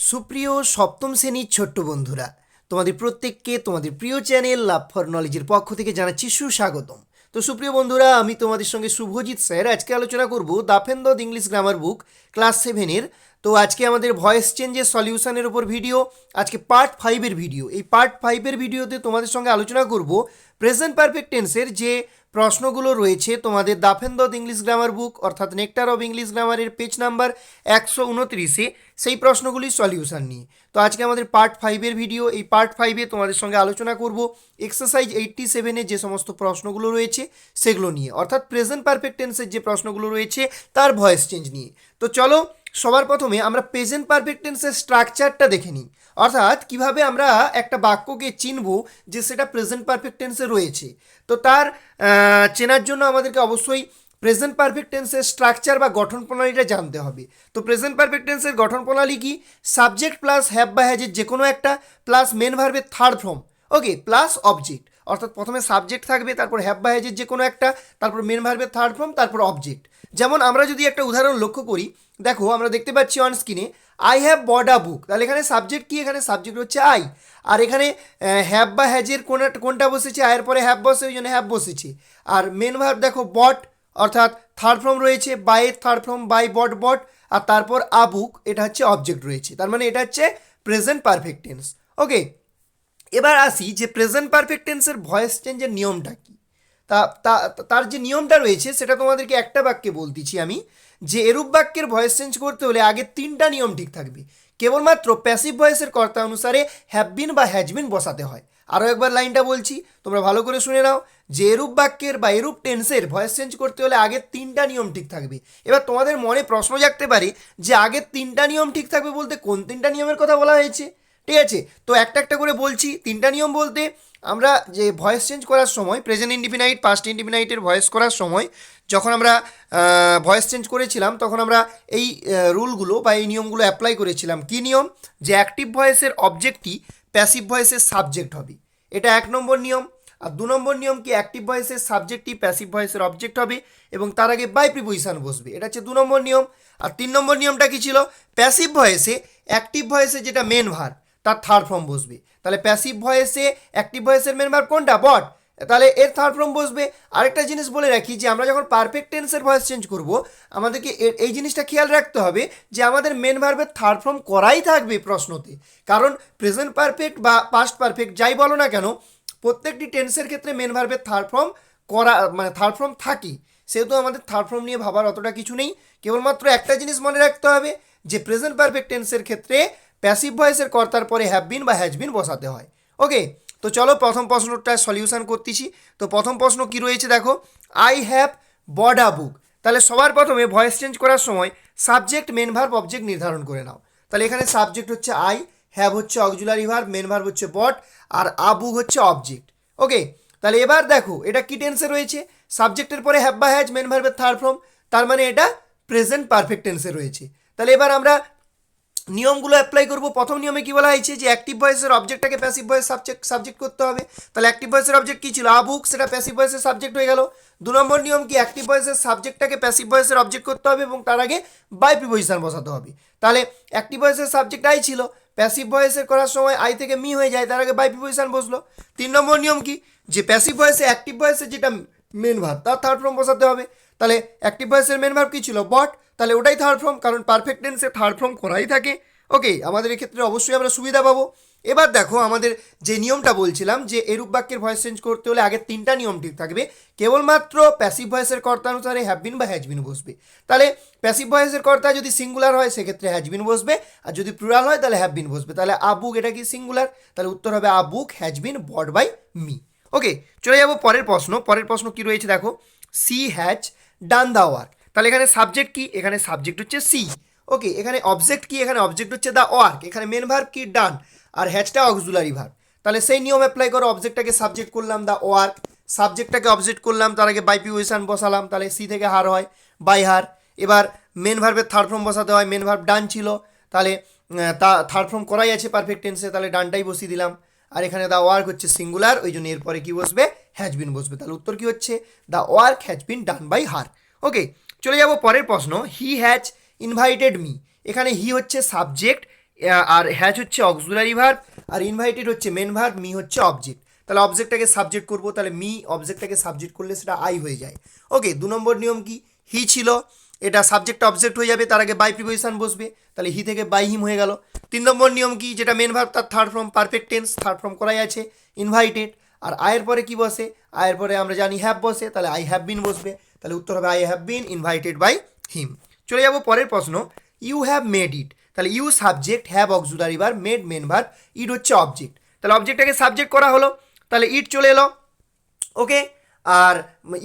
সুপ্রিয় সপ্তম শ্রেণীর ছোট্ট বন্ধুরা, তোমাদের প্রত্যেককে তোমাদের প্রিয় চ্যানেল লাভ ফর নলেজের পক্ষ থেকে জানাচ্ছি সুস্বাগতম। তো সুপ্রিয় বন্ধুরা, আমি তোমাদের সঙ্গে শুভজিৎ স্যার আজকে আলোচনা করব দাফেন্দ ইংলিশ গ্রামার বুক ক্লাস 7-এর। তো আজকে আমাদের ভয়েস চেঞ্জের সলিউশনের উপর ভিডিও, আজকে পার্ট 5-এর ভিডিও। এই পার্ট 5-এর ভিডিওতে তোমাদের সঙ্গে আলোচনা করব প্রেজেন্ট পারফেক্ট টেন্সের যে প্রশ্নগুলো রয়েছে তোমাদের দাফেন্দ ইংলিশ গ্রামার বুক অর্থাৎ নেকটার অফ ইংলিশ গ্রামারের পেজ নাম্বার 129-এ সেই প্রশ্নগুলির সলিউশন নিয়ে। তো আজকে আমাদের পার্ট 5-এর ভিডিও। এই পার্ট 5-এ তোমাদের সঙ্গে আলোচনা করব এক্সারসাইজ 87-এ যে সমস্ত প্রশ্নগুলো রয়েছে সেগুলো নিয়ে, অর্থাৎ প্রেজেন্ট পারফেক্ট টেন্সের যে প্রশ্নগুলো রয়েছে তার ভয়েস চেঞ্জ নিয়ে। তো চলো সবার প্রথমে আমরা প্রেজেন্ট পারফেক্ট টেন্সের স্ট্রাকচারটা দেখে নিই, অর্থাৎ কিভাবে আমরা একটা বাক্যকে চিনব যে সেটা প্রেজেন্ট পারফেক্ট টেন্সে রয়েছে। তো তার চেনার জন্য আমাদেরকে অবশ্যই প্রেজেন্ট পারফেক্ট টেন্সের স্ট্রাকচার বা গঠন প্রণালীটা জানতে হবে। তো প্রেজেন্ট পারফেক্ট টেন্সের গঠন প্রণালী কি? সাবজেক্ট প্লাস হ্যাভ বা হ্যাজের যে কোনো একটা প্লাস মেন ভার্বের থার্ড ফর্ম, ওকে, প্লাস অবজেক্ট। অর্থাৎ প্রথমে সাবজেক্ট থাকবে, তারপর হ্যাভ বা হ্যাজের যে কোনো একটা, তারপর মেন ভার্বের থার্ড ফর্ম, তারপর অবজেক্ট। যেমন আমরা যদি একটা উদাহরণ লক্ষ্য করি, দেখো আমরা দেখতে পাচ্ছি অন স্ক্রিনে আই হ্যাভ বড আ বুক। তাহলে এখানে সাবজেক্ট কি? এখানে সাবজেক্ট হচ্ছে আই। আর এখানে হ্যাভ বা হ্যাজের কোনটা বসেছে? আয়ের পরে হ্যাভ বসে, ওই জন্য হ্যাভ বসেছে। আর মেন ভার্ব দেখো বট, অর্থাৎ থার্ড ফর্ম রয়েছে, বাই থার্ড ফর্ম, বাই বট বট, আর তারপর আ বুক, এটা হচ্ছে অবজেক্ট রয়েছে। তার মানে এটা হচ্ছে প্রেজেন্ট পারফেক্ট টেন্স। ওকে, এবার আসি যে প্রেজেন্ট পারফেক্ট টেন্সের ভয়েস চেঞ্জের নিয়মটা কি। তার যে নিয়মটা রয়েছে সেটা তোমাদেরকে একটা বাক্যে বলতেছি আমি, যে এরূপ বাক্যের ভয়েস চেঞ্জ করতে হলে আগে 3টা নিয়ম ঠিক থাকবে। কেবলমাত্র প্যাসিভ ভয়েসের কর্তা অনুসারে হ্যাভ বিন বা হ্যাজ বিন বসাতে হয়। আরও একবার লাইনটা বলছি, তোমরা ভালো করে শুনে নাও, যে এরূপ বাক্যের বা এরূপ টেন্সের ভয়েস চেঞ্জ করতে হলে আগের 3টা নিয়ম ঠিক থাকবে। এবার তোমাদের মনে প্রশ্ন জাগতে পারে যে আগের 3টা নিয়ম ঠিক থাকবে বলতে কোন 3টা নিয়মের কথা বলা হয়েছে? ঠিক আছে, তো একটা একটা করে বলছি। 3টা নিয়ম বলতে আমরা যে ভয়েস চেঞ্জ করার সময় প্রেজেন্ট ইনডিফিনাইট পাস্ট ইনডিফিনাইটের ভয়েস করার সময় যখন আমরা ভয়েস চেঞ্জ করেছিলাম তখন আমরা এই রুলগুলো বা এই নিয়মগুলো অ্যাপ্লাই করেছিলাম। কি নিয়ম? যে অ্যাক্টিভ ভয়েসের অবজেক্টই প্যাসিভ ভয়েসের সাবজেক্ট হবে, এটা 1 নম্বর নিয়ম। আর 2 নম্বর নিয়ম কি? অ্যাক্টিভ ভয়েসের সাবজেক্টই প্যাসিভ ভয়েসের অবজেক্ট হবে এবং তার আগে বাই প্রিপোজিশন বসবে, এটা হচ্ছে 2 নম্বর নিয়ম। আর 3 নম্বর নিয়মটা কি ছিল? প্যাসিভ ভয়েসে অ্যাক্টিভ ভয়েসে যেটা মেন ভার্ব তার থার্ড ফর্ম বসবে। তাহলে প্যাসিভ ভয়েসে অ্যাক্টিভ ভয়েসের মেন ভার্ব কোনটা? বট, তাহলে এর থার্ড ফর্ম বসবে। আরেকটা জিনিস বলে রাখি, যে আমরা যখন পারফেক্ট টেন্সের ভয়েস চেঞ্জ করব আমাদেরকে এই জিনিসটা খেয়াল রাখতে হবে যে আমাদের মেন ভার্বের থার্ড ফর্ম করাই থাকবে প্রশ্নতে। কারণ প্রেজেন্ট পারফেক্ট বা পাস্ট পারফেক্ট যাই বলো না কেন, প্রত্যেকটি টেন্সের ক্ষেত্রে মেন ভার্বের থার্ড ফর্ম করা মানে থার্ড ফর্ম থাকি, সেহেতু আমাদের থার্ড ফর্ম নিয়ে ভাবার অতটা কিছু নেই। কেবলমাত্র একটা জিনিস মনে রাখতে হবে যে প্রেজেন্ট পারফেক্ট টেন্সের ক্ষেত্রে প্যাসিভ ভয়েসের কর্তার পরে হ্যাভ বিন বা হ্যাজ বিন বসাতে হয়। ওকে, তো চলো প্রথম প্রশ্নটা সলিউশন করতেছি। তো প্রথম প্রশ্ন কি রয়েছে দেখো, আই হ্যাভ বড আ বুক। তাহলে সবার প্রথমে ভয়েস চেঞ্জ করার সময় সাবজেক্ট মেন ভার্ব অবজেক্ট নির্ধারণ করে নাও। তাহলে এখানে সাবজেক্ট হচ্ছে আই, হ্যাভ হচ্ছে অক্সিলারি ভার্ব, মেন ভার্ব হচ্ছে বট, আর আ বুক হচ্ছে অবজেক্ট। ওকে, তাহলে এবার দেখো এটা কি টেন্সে রয়েছে? সাবজেক্টের পরে হ্যাভ বা হ্যাজ, মেন ভার্বের থার্ড ফর্ম, তার মানে এটা প্রেজেন্ট পারফেক্ট টেন্সে রয়েছে। তাহলে এবার আমরা নিয়মগুলো অ্যাপ্লাই করব। প্রথম নিয়মে কি বলা হয়েছে? যে অ্যাক্টিভ ভয়েসের অবজেক্টটাকে প্যাসিভ ভয়েস সাবজেক্ট করতে হবে। তাহলে অ্যাক্টিভ ভয়েসের অবজেক্ট কি ছিল? আ বুক, সেটা প্যাসিভ ভয়েসের সাবজেক্ট হয়ে গেল। 2 নম্বর নিয়ম কি? অ্যাক্টিভ ভয়েসের সাবজেক্টটাকে প্যাসিভ ভয়েসের অবজেক্ট করতে হবে এবং তার আগে বাই প্রিপোজিশন বসাতে হবে। তাহলে অ্যাক্টিভ ভয়েসের সাবজেক্ট আই ছিল, প্যাসিভ ভয়েসের করার সময় আই থেকে মি হয়ে যায়, তার আগে বাই প্রিপোজিশন বসলো। 3 নম্বর নিয়ম কি? যে প্যাসিভ ভয়েসে অ্যাক্টিভ ভয়েসের যেটা মেন ভার্ব তার থার্ড ফর্ম বসাতে হবে। তাহলে অ্যাক্টিভ ভয়েসের মেন ভার্ব কি ছিল? বট, তাহলে ওটাই থার্ড ফর্ম, কারণ পারফেক্ট টেন্সে থার্ড ফর্ম করাই থাকে। ওকে, আমাদের এক্ষেত্রে অবশ্যই আমরা সুবিধা পাবো। এবার দেখো আমাদের যে নিয়মটা বলছিলাম যে এরূপ বাক্যের ভয়েস চেঞ্জ করতে হলে আগের 3টা নিয়ম ঠিক থাকবে। কেবলমাত্র প্যাসিভ ভয়েসের কর্তা অনুসারে হ্যাভ বিন বা হ্যাজ বিন বসবে। তাহলে প্যাসিভ ভয়েসের কর্তা যদি সিঙ্গুলার হয় সেক্ষেত্রে হ্যাজ বিন বসবে, আর যদি প্লুরাল হয় তাহলে হ্যাভ বিন বসবে। তাহলে আ বুক, এটা কি সিঙ্গুলার, তাহলে উত্তর হবে a book has been bought by me. Okay, চলে যাবো পরের প্রশ্ন। পরের প্রশ্ন কি রয়েছে দেখো, she has done the work. তাহলে এখানে সাবজেক্ট কি? এখানে সাবজেক্ট হচ্ছে সি। ওকে, এখানে অবজেক্ট কি? এখানে অবজেক্ট হচ্ছে দ্য ওয়ার্ক। এখানে মেন ভার্ব কি? ডান, আর হ্যাজটা অক্সিলারি ভার্ব। তাহলে সেই নিয়ম অ্যাপ্লাই করো, অবজেক্টটাকে সাবজেক্ট করলাম দ্য ওয়ার্ক, সাবজেক্টটাকে অবজেক্ট করলাম, তার আগে বাই প্রিপোজিশন বসালাম, তাহলে সি থেকে হার হয় বাই হার। এবার মেন ভার্বের থার্ড ফর্ম বসাতে হয়, মেন ভার্ব ডান ছিল, তাহলে থার্ড ফর্ম করাই আছে পারফেক্ট টেন্সে, তাহলে ডানটাই বসিয়ে দিলাম। আর এখানে দ্য ওয়ার্ক হচ্ছে সিঙ্গুলার, ওই জন্য এরপরে কি বসবে? হ্যাজ বিন বসবে। তাহলে উত্তর কি হচ্ছে? The work has been done by her. Okay, চলে যাব পরের প্রশ্ন, হি হ্যাজ ইনভাইটেড মি। এখানে হি হচ্ছে সাবজেক্ট, আর হ্যাজ হচ্ছে অক্সিলারি ভার্ব, আর ইনভাইটেড হচ্ছে মেন ভার্ব, মি হচ্ছে অবজেক্ট। তাহলে অবজেক্টটাকে সাবজেক্ট করবো, তাহলে মি অবজেক্টটাকে সাবজেক্ট করলে সেটা আই হয়ে যায়। ওকে, 2 নম্বর নিয়ম কি, হি ছিল, এটা সাবজেক্ট অবজেক্ট হয়ে যাবে, তার আগে বাই প্রিপোজিশন বসবে, তাহলে হি থেকে বাই হিম হয়ে গেল। 3 নম্বর নিয়ম কি, যেটা মেন ভার্ব তার third form perfect tense, third form করাই আছে ইনভাইটেড, আর আয়ের পরে কি বসে, আয়ের পরে আমরা জানি হ্যাভ বসে, তাহলে আই হ্যাভ বিন বসবে, তাহলে উত্তর হবে I have been invited by him. চলে যাবো পরের প্রশ্ন, ইউ হ্যাভ মেড ইট, তাহলে you subject, have auxiliary verb, made main verb, it হচ্ছে অবজেক্ট, তাহলে অবজেক্টটাকে সাবজেক্ট করা হলো, তাহলে ইট চলে এলো। ওকে, আর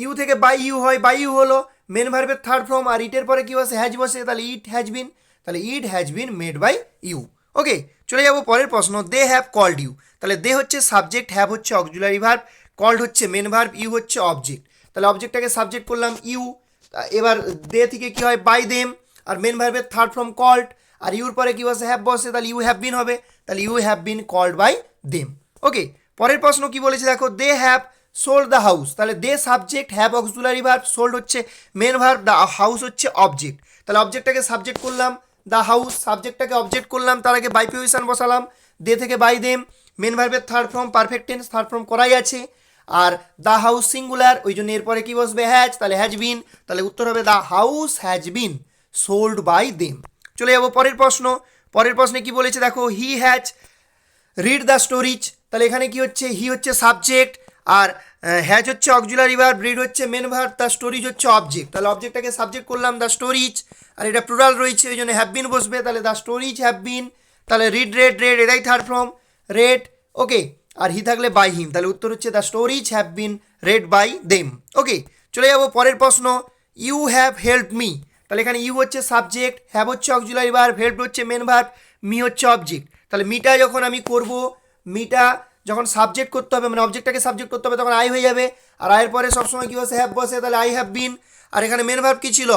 ইউ থেকে বাই ইউ হয়, বাই ইউ হলো মেন ভার্বের থার্ড ফর্ম, আর ইটের পরে কি বসে, হ্যাজ বসে, তাহলে ইট হ্যাজ বিন, তাহলে it has been made by you. Okay, চলে যাবো পরের প্রশ্ন, দে হ্যাভ কল্ড ইউ, তাহলে দে হচ্ছে সাবজেক্ট, হ্যাভ হচ্ছে অক্সিলারি ভার্ব, কল্ড হচ্ছে মেন ভার্ব, ইউ হচ্ছে অবজেক্ট, তাহলে অবজেক্টটাকে সাবজেক্ট করলাম ইউ, এবার দে থেকে কি হয় বাই দেম, আর মেন ভার্বের থার্ড ফর্ম কল্ড, আর ইউর পরে কি বসে হ্যাভ বসে, তাহলে ইউ হ্যাভ বিন হবে, তাহলে you have been called by them. Okay, পরের প্রশ্ন কি বলেছে দেখো, they have sold the house, তাহলে they subject, have auxiliary verb, sold হচ্ছে মেন ভার্ব, দ্য হাউস হচ্ছে অবজেক্ট, তাহলে অবজেক্টটাকে সাবজেক্ট করলাম দ্য হাউস, সাবজেক্টটাকে অবজেক্ট করলাম, তার আগে বাই প্রিপোজিশন বসালাম, দে থেকে বাই দেম, মেন ভার্বের third form perfect tense, third form করাই আছে, আর দ্য হাউস সিঙ্গুলার, ওই জন্য এরপরে কি বসবে হ্যাজ, তাহলে হ্যাজ বিন, তাহলে উত্তর হবে the house has been sold by them. চলে যাবো পরের প্রশ্ন, পরের প্রশ্নে কি বলেছে দেখো, he has read the stories, তাহলে এখানে কি হচ্ছে, হি হচ্ছে সাবজেক্ট, আর হ্যাজ হচ্ছে অক্সিলারি ভার্ব, রিড হচ্ছে মেন ভার্ব, দ্য স্টোরিজ হচ্ছে অবজেক্ট, তাহলে অবজেক্টটাকে সাবজেক্ট করলাম দ্য স্টোরিজ, আর এটা প্লুরাল রয়েছে ওই জন্য হ্যাভ বিন বসবে, তাহলে দ্য স্টোরিজ হ্যাভ বিন, তাহলে রিড রেড রেড এটাই থার্ড ফর্ম রেড। ওকে, আর হি থাকলে বাই হিম, তাহলে উত্তর হচ্ছে the stories have been read by them. Okay, চলে যাবো পরের প্রশ্ন, ইউ হ্যাভ হেল্প মি, তাহলে এখানে ইউ হচ্ছে সাবজেক্ট, হ্যাভ হচ্ছে অক্সিলারি ভার্ব, হেল্প হচ্ছে মেন ভার্ব, মি হচ্ছে অবজেক্ট, তাহলে মিটা যখন আমি করব, মিটা যখন সাবজেক্ট করতে হবে মানে অবজেক্টটাকে সাবজেক্ট করতে হবে তখন আই হয়ে যাবে, আর আয়ের পরে সবসময় কি বসে হ্যাভ বসে, তাহলে আই হ্যাভ বিন, আর এখানে মেন ভার্ব কি ছিল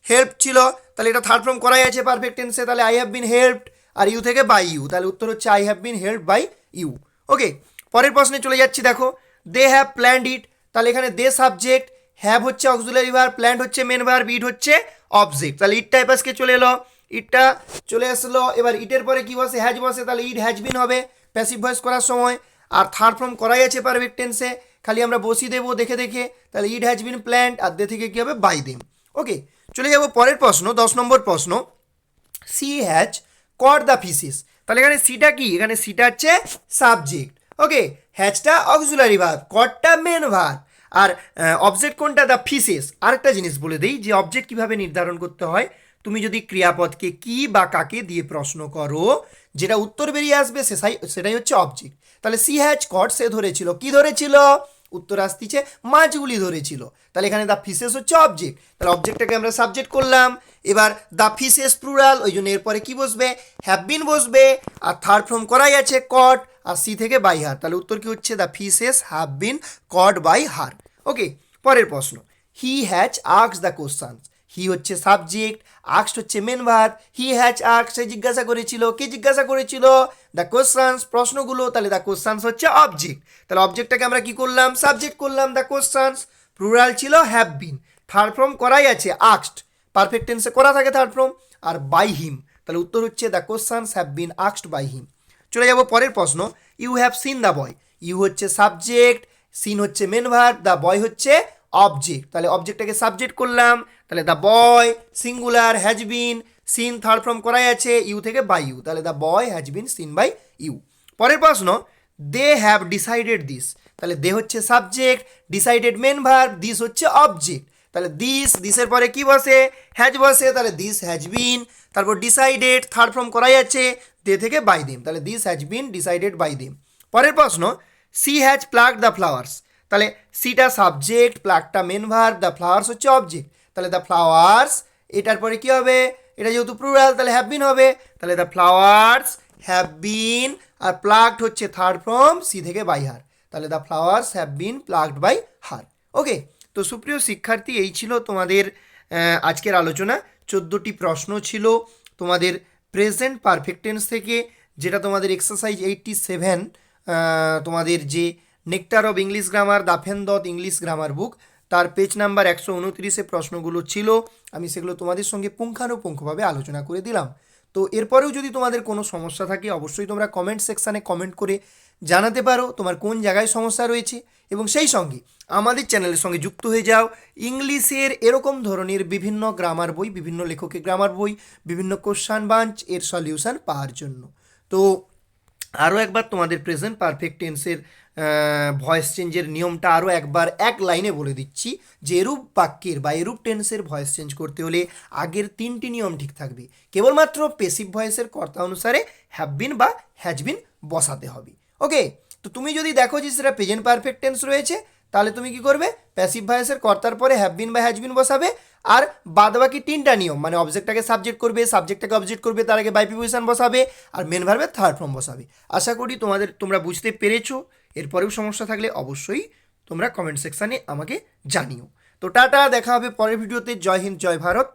হেল্প ছিল, তাহলে এটা থার্ড ফর্ম করাই আছে পারফেক্ট টেন্সে, তাহলে আই হ্যাভ বিন হেল্পড, আর ইউ থেকে বাই ইউ, তাহলে উত্তর হচ্ছে I have been helped by you. Okay, পরের প্রশ্নে চলে যাচ্ছি দেখো, দে হ্যাভ প্ল্যান্ড ইট, তাহলে এখানে দে সাবজেক্ট, হ্যাভ হচ্ছে অক্সিলারি ভার্ব, প্ল্যান্ড হচ্ছে মেন ভার্ব, ইট হচ্ছে অবজেক্ট, তাহলে ইট টাইপাসকে চলে এলো, ইটটা চলে আসলো, এবার ইটের পরে কি বসে হ্যাজ বসে, তাহলে ইট হ্যাজ বিন হবে প্যাসিভ ভয়েস করার সময়, আর থার্ড ফর্ম করাই আছে পারফেক্ট টেন্সে, খালি আমরা বসিয়ে দেবো দেখে দেখে, তাহলে ইট হ্যাজ বিন প্ল্যান্ড, আর দে থেকে কী হবে বাই দেম। ওকে, চলে যাবো পরের প্রশ্ন, 10 নম্বর প্রশ্ন, সি হ্যাজ কট দ্য ফিসিস, তাহলে এখানে সিটা কি, এখানে সিটা হচ্ছে সাবজেক্ট, ওকে, হ্যাজটা অক্সিলারি ভার্ব, কটটা মেন ভার্ব, আর অবজেক্ট কোনটা, দ্য ফিসেস। আরেকটা জিনিস বলে দিই যে অবজেক্ট কিভাবে নির্ধারণ করতে হয়, তুমি যদি ক্রিয়াপদকে কি বা কাকে দিয়ে প্রশ্ন করো, যেটা উত্তর বেরিয়ে আসবে সেটাই হচ্ছে অবজেক্ট। তাহলে সি হ্যাজ কট, সে ধরেছিল, কি ধরেছিল, উত্তর আসতেছে মাছগুলি ধরেছিল, তাহলে এখানে দ্য ফিসেস হচ্ছে অবজেক্ট, তাহলে অবজেক্টটাকে আমরা সাবজেক্ট করলাম, এবার দ্য ফিসেস প্লুরাল, ওই জন্য এরপরে কি বসবে হ্যাভ বিন বসবে, আর থার্ড ফর্ম করাই আছে কট, আর সি থেকে বাই হার, তাহলে উত্তর কি হচ্ছে the fishes have been caught by her. Okay, পরের প্রশ্ন, he has asked the questions, he হচ্ছে সাবজেক্ট, আস্কড হচ্ছে main verb, he has asked, সে জিজ্ঞাসা করেছিল, কে জিজ্ঞাসা করেছিল, দ্য কোশ্চানস প্রশ্নগুলো, তাহলে দ্য কোশ্চানস হচ্ছে অবজেক্ট, তাহলে অবজেক্টটাকে আমরা কি করলাম সাবজেক্ট করলাম দ্য কোশ্চানস, প্লুরাল ছিল হ্যাভ বিন, থার্ড ফর্ম করাই আছে আস্কড, পারফেক্ট টেন্সে করা থাকে থার্ড ফর্ম, আর বাই হিম, তাহলে উত্তর হচ্ছে the questions have been asked by him. চলে যাব পরের প্রশ্ন, you have seen the boy, you হচ্ছে সাবজেক্ট, সিন হচ্ছে মেন ভার্ব, দ্য বয় হচ্ছে অবজেক্ট, তাহলে অবজেক্টটাকে সাবজেক্ট করলাম, তাহলে the boy singular has been, seen third form করাই আছে ইউ থেকে বাই ইউ, তাহলে the boy has been seen by you. পরের প্রশ্ন, দে হ্যাভ ডিসাইডেড দিস, তাহলে দে হচ্ছে subject, decided main verb, this হচ্ছে অবজেক্ট, তাহলে দিসের পরে কি বসে হ্যাজ বসে, তাহলে দিস হ্যাজ বিন, তারপর ডিসাইডেড থার্ড ফর্ম করাই আছে দে থেকে বাই দেম, তাহলে this has been decided by them. পরের প্রশ্ন, she has plucked the flowers, তাহলে সিটা সাবজেক্ট, প্লাগটা মেন ভার্ব, দ্য ফ্লাওয়ার্স হচ্ছে অবজেক্ট, তাহলে দ্য ফ্লাওয়ার্স, এটার পরে কি হবে, এটা যেহেতু প্লুরাল তাহলে হ্যাভ বিন হবে, তাহলে দ্য ফ্লাওয়ার্স হ্যাভ বিন, আর প্লাগড হচ্ছে থার্ড ফর্ম সি থেকে বাই হার, তাহলে the flowers have been plucked by her. Okay, তো সুপ্রিয় শিক্ষার্থী, এই ছিল তোমাদের আজকের আলোচনা। 14টি প্রশ্ন ছিল তোমাদের প্রেজেন্ট পারফেক্ট টেন্স থেকে, যেটা তোমাদের এক্সারসাইজ 87, তোমাদের যে নেকটার অফ ইংলিশ গ্রামার দাফেনদত ইংলিশ গ্রামার বুক, তার পেজ নাম্বার 129-এ প্রশ্নগুলো ছিল, আমি সেগুলো তোমাদের সঙ্গে পুঙ্খানুপুঙ্খভাবে আলোচনা করে দিলাম। তো এরপরেও যদি তোমাদের কোনো সমস্যা থাকে অবশ্যই তোমরা কমেন্ট সেকশানে কমেন্ট করে জানাতে পারো তোমার কোন জায়গায় সমস্যা রয়েছে, এবং সেই সঙ্গে আমাদের চ্যানেলের সঙ্গে যুক্ত হয়ে যাও ইংলিশের এরকম ধরনের বিভিন্ন গ্রামার বই, বিভিন্ন লেখকের গ্রামার বই, বিভিন্ন কোশ্চান বাঞ্চ এর সলিউশন পাওয়ার জন্য। তো আরও একবার তোমাদের প্রেজেন্ট পারফেক্ট টেন্সের ভয়েস চেঞ্জের নিয়মটা আরও একবার এক লাইনে বলে দিচ্ছি, যে এরূপ বাক্যের বা এরূপ টেন্সের ভয়েস চেঞ্জ করতে হলে আগের 3টি নিয়ম ঠিক থাকবে। কেবলমাত্র পেসিভ ভয়েসের কর্তা অনুসারে হ্যাভ বিন বা হ্যাজ বিন বসাতে হবে। ওকে, তো তুমি যদি দেখো যে সেটা প্রেজেন্ট পারফেক্ট টেন্স রয়েছে, তাহলে তুমি কি করবে, প্যাসিভ ভয়েসের কর্তার পরে হ্যাভ বিন বা হ্যাজ বিন বসাবে, আর বাদবাকি 3টা নিয়ম মানে অবজেক্টটাকে সাবজেক্ট করবে, সাবজেক্টটাকে অবজেক্ট করবে, তার আগে বাই প্রিপোজিশন বসাবে, আর মেন ভার্বের থার্ড ফর্ম বসাবে। আশা করি তোমরা বুঝতে পেরেছো। এরপরেও সমস্যা থাকলে অবশ্যই তোমরা কমেন্ট সেকশানে আমাকে জানিও। তো টাটা, দেখা হবে পরের ভিডিওতে। জয় হিন্দ, জয় ভারত।